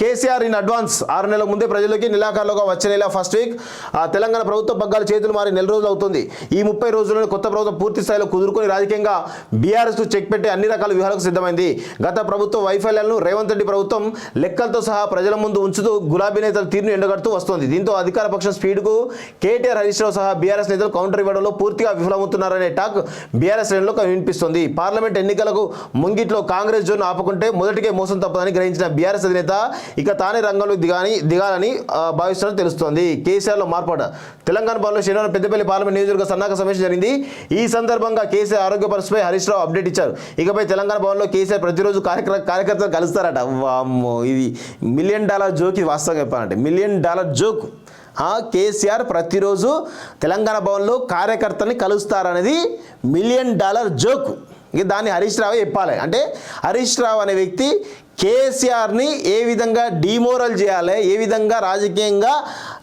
KCR in advance 6 నెలల ముందే ప్రజలకి నిలాఖరులుగా వచ్చే నెల ఫస్ట్ వీక్ తెలంగాణ ప్రభుత్వ పగ్గాల చేతులు మారి నెల రోజులు అవుతుంది. ఈ 30 రోజుల్లోనే కొత్త ప్రభుత్వం పూర్తి స్థాయిలో కుదురుకొని రాజకీయంగా బీఆర్ఎస్ చెక్ పెట్టి అన్ని రకాల వ్యూహాలకు సిద్ధమైంది. గత ప్రభుత్వ వైఫల్యాలను రేవంత్ రెడ్డి ప్రభుత్వం లెక్కలతో సహా ప్రజల ముందు ఉంచుతూ గులాబీ నేతల తీరును ఎండగడుతూ వస్తోంది. దీంతో అధికార పక్షం స్పీడ్కు కేటీఆర్, హరీష్ రావు సహా బీఆర్ఎస్ నేతలు కౌంటర్ ఇవ్వడంలో పూర్తిగా విఫలమవుతున్నారనే టాక్ బీఆర్ఎస్ శ్రేణుల్లో వినిపిస్తోంది. పార్లమెంట్ ఎన్నికలకు ముంగిట్లో కాంగ్రెస్ జోన్ ఆపుకుంటే మొదటికే మోసం తప్పదని గ్రహించిన బీఆర్ఎస్ అధినేత ఇక తానే రంగంలోకి దిగాలని భావిస్తున్నట్టు తెలుస్తోంది. కేసీఆర్లో మార్పాట తెలంగాణ భవన్లో శనివారం పెద్దపల్లి పార్లమెంట్ నియోజకవర్గ సన్నాహక సమావేశం జరిగింది. ఈ సందర్భంగా కేసీఆర్ ఆరోగ్య పరిస్థితిపై హరీష్ రావు అప్డేట్ ఇచ్చారు. ఇకపై తెలంగాణ భవన్లో కేసీఆర్ ప్రతిరోజు కార్యకర్తలు కలుస్తారట. ఇది $1 మిలియన్ జోక్. ఇది వాస్తవంగా చెప్పాలంటే $1 మిలియన్ జోక్. కేసీఆర్ ప్రతిరోజు తెలంగాణ భవన్లో కార్యకర్తల్ని కలుస్తారనేది $1 మిలియన్ జోక్. ఇక దాన్ని హరీష్ రావు చెప్పాలి. అంటే హరీష్ రావు అనే వ్యక్తి కేసీఆర్ని ఏ విధంగా డిమోరల్ చేయాలి, ఏ విధంగా రాజకీయంగా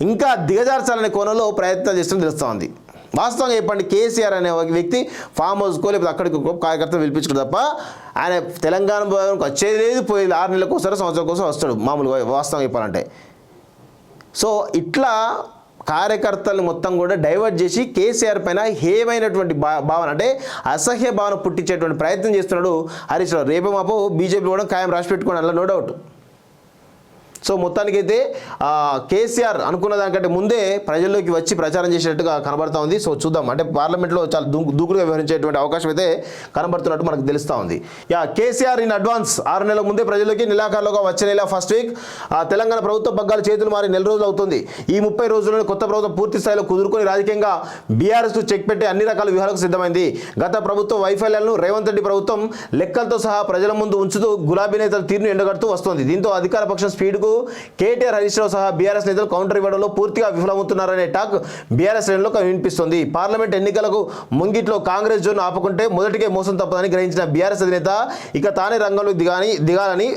ఇంకా దిగజార్చాలనే కోణంలో ప్రయత్నం చేస్తున్న తెలుస్తూ ఉంది. వాస్తవంగా చెప్పండి, కేసీఆర్ అనే వ్యక్తి ఫామ్ హౌస్కో లేకపోతే అక్కడికి కార్యకర్తలు పిలిపించడం తప్ప ఆయన తెలంగాణ వచ్చేది లేదు, పోయి 6 నెలలకు ఒకసారి సంవత్సరం కోసం వస్తాడు మామూలుగా వాస్తవంగా చెప్పాలంటే. సో ఇట్లా కార్యకర్తలు మొత్తం కూడా డైవర్ట్ చేసి కేసీఆర్ పైన హేమైనటువంటి భావన అంటే అసహ్య భావన పుట్టించేటువంటి ప్రయత్నం చేస్తున్నాడు హరీష్ రావు. రేపు మాపు బీజేపీ కూడా ఖాయం రాసి పెట్టుకోండి, అందులో నో డౌట్. సో మొత్తానికైతే కేసీఆర్ అనుకున్న దానికంటే ముందే ప్రజల్లోకి వచ్చి ప్రచారం చేసేట్టుగా కనబడుతూ ఉంది. సో చూద్దాం, అంటే పార్లమెంట్లో చాలా దూకుడుగా వ్యవహరించేటువంటి అవకాశం అయితే కనబడుతున్నట్టు మనకు తెలుస్తూ ఉంది. కేసీఆర్ ఇన్ అడ్వాన్స్ 6 నెలల ముందే ప్రజలకి నిలాఖరులుగా వచ్చే నెల ఫస్ట్ వీక్ తెలంగాణ ప్రభుత్వ పగ్గాల చేతులు మారి నెల రోజులు అవుతుంది. ఈ 30 రోజుల్లోనే కొత్త ప్రభుత్వం పూర్తి స్థాయిలో కుదురుకొని రాజకీయంగా బీఆర్ఎస్ చెక్ పెట్టి అన్ని రకాల వ్యూహాలకు సిద్ధమైంది. గత ప్రభుత్వ వైఫల్యాలను రేవంత్ రెడ్డి ప్రభుత్వం లెక్కలతో సహా ప్రజల ముందు ఉంచుతూ గులాబీ నేతల తీరును ఎండగడుతూ వస్తోంది. దీంతో అధికార పక్షం స్పీడ్కు కేటీఆర్, హరీష్ రావు సహా బీఆర్ఎస్ నేతలు కౌంటర్ ఇవ్వడంలో పూర్తిగా విఫలమవుతున్నారనే టాక్ బీఆర్ఎస్ శ్రేణుల్లో వినిపిస్తోంది. పార్లమెంట్ ఎన్నికలకు ముంగిట్లో కాంగ్రెస్ జోన్ ఆపుకుంటే మొదటికే మోసం తప్పదని గ్రహించిన బీఆర్ఎస్ అధినేత ఇక తానే రంగంలోకి దిగాలని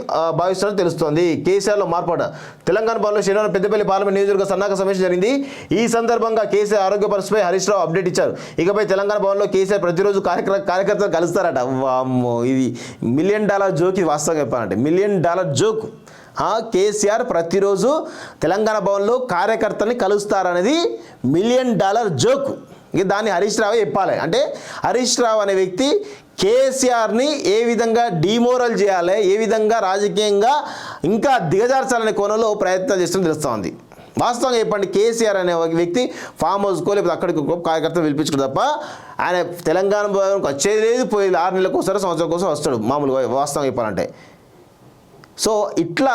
భావిస్తున్నట్టు తెలుస్తోంది. కేసీఆర్లో మార్పాట తెలంగాణ భవన్లో శనివారం పెద్దపల్లి పార్లమెంట్ నియోజకవర్గ సన్నాహక సమావేశం జరిగింది. ఈ సందర్భంగా కేసీఆర్ ఆరోగ్య పరిస్థితిపై హరీష్ రావు అప్డేట్ ఇచ్చారు. ఇకపై తెలంగాణ భవన్లో కేసీఆర్ ప్రతిరోజు కార్యకర్తలు కలుస్తారట. ఇది $1 మిలియన్ జోక్. ఇది వాస్తవంగా చెప్పాలంటే $1 మిలియన్ జోక్. కేసీఆర్ ప్రతిరోజు తెలంగాణ భవన్లో కార్యకర్తల్ని కలుస్తారనేది $1 మిలియన్ జోక్. ఇక దాన్ని హరీష్ రావు చెప్పాలి. అంటే హరీష్ రావు అనే వ్యక్తి కేసీఆర్ని ఏ విధంగా డిమోరల్ చేయాలి, ఏ విధంగా రాజకీయంగా ఇంకా దిగజార్చాలనే కోణంలో ప్రయత్నం చేస్తున్న తెలుస్తూ ఉంది. వాస్తవంగా చెప్పండి, కేసీఆర్ అనే వ్యక్తి ఫామ్ హౌస్కో లేకపోతే అక్కడికి కార్యకర్తలు పిలిపించడం తప్ప ఆయన తెలంగాణ వచ్చేది లేదు, పోయి 6 నెలలకు ఒకసారి సంవత్సరం కోసం వస్తాడు మామూలుగా వాస్తవంగా చెప్పాలంటే. సో ఇట్లా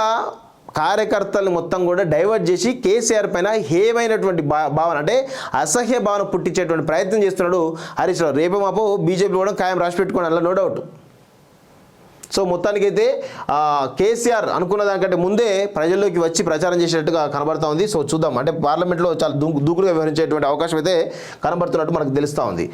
కార్యకర్తలు మొత్తం కూడా డైవర్ట్ చేసి కేసీఆర్ పైన హేమైనటువంటి భావన అంటే అసహ్య భావన పుట్టించేటువంటి ప్రయత్నం చేస్తున్నాడు హరీష్ రావు. రేపు మాపు బీజేపీ కూడా ఖాయం రాసి పెట్టుకోండి, అందులో నో డౌట్. సో మొత్తానికైతే కేసీఆర్ అనుకున్న దానికంటే ముందే ప్రజల్లోకి వచ్చి ప్రచారం చేసేట్టుగా కనబడుతూ ఉంది. సో చూద్దాం, అంటే పార్లమెంట్లో చాలా దూకుడుగా వ్యవహరించేటువంటి అవకాశం అయితే కనబడుతున్నట్టు మనకు తెలుస్తూ ఉంది.